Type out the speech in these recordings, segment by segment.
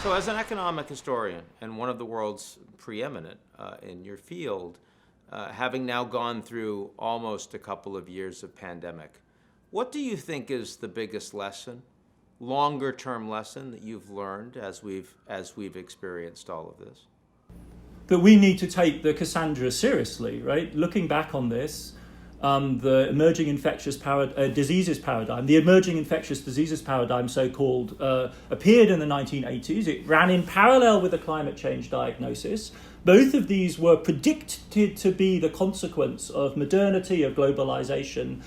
So, as an economic historian and one of the world's preeminent in your field, having now gone through almost a couple of years of pandemic, what do you think is the biggest lesson, longer-term lesson that you've learned as we've experienced all of this? That we need to take the Cassandra seriously, right? Looking back on this, the emerging infectious diseases paradigm, the emerging infectious diseases paradigm, so-called, appeared in the 1980s. It ran in parallel with the climate change diagnosis. Both of these were predicted to be the consequence of modernity, of globalization,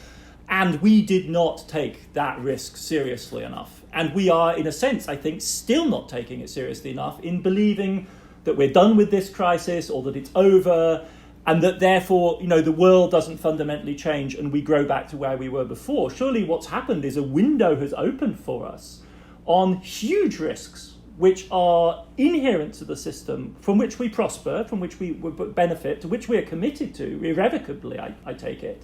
and we did not take that risk seriously enough. And we are, in a sense, I think, still not taking it seriously enough in believing that we're done with this crisis or that it's over, and that therefore, the world doesn't fundamentally change and we grow back to where we were before. Surely what's happened is a window has opened for us on huge risks which are inherent to the system, from which we prosper, from which we benefit, to which we are committed to, irrevocably, I take it,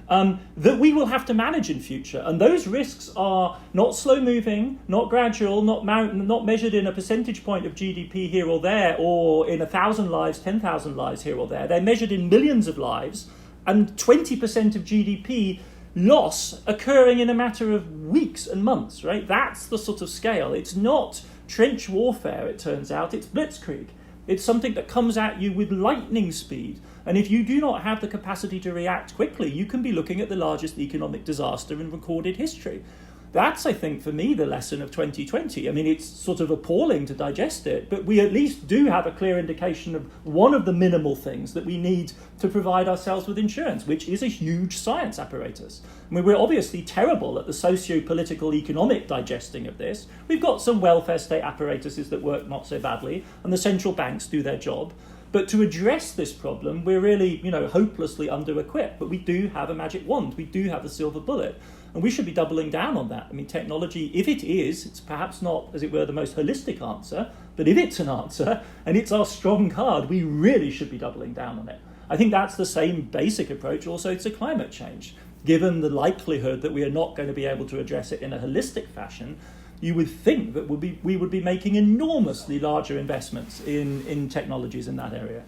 that we will have to manage in future. And those risks are not slow-moving, not gradual, not measured in a percentage point of GDP here or there, or in 1,000 lives, 10,000 lives here or there. They're measured in millions of lives, and 20% of GDP loss occurring in a matter of weeks and months, right? That's the sort of scale. It's not trench warfare, it turns out. It's blitzkrieg. It's something that comes at you with lightning speed. And if you do not have the capacity to react quickly, you can be looking at the largest economic disaster in recorded history. That's, I think, for me, the lesson of 2020. I mean, it's sort of appalling to digest it, but we at least do have a clear indication of one of the minimal things that we need to provide ourselves with insurance, which is a huge science apparatus. I mean, we're obviously terrible at the socio-political economic digesting of this. We've got some welfare state apparatuses that work not so badly, and the central banks do their job. But to address this problem, we're really, hopelessly under-equipped. But we do have a magic wand. We do have a silver bullet. And we should be doubling down on that. I mean, technology, if it is, it's perhaps not, as it were, the most holistic answer. But if it's an answer, and it's our strong card, we really should be doubling down on it. I think that's the same basic approach also to climate change. Given the likelihood that we are not going to be able to address it in a holistic fashion, you would think that we would be making enormously larger investments in technologies in that area.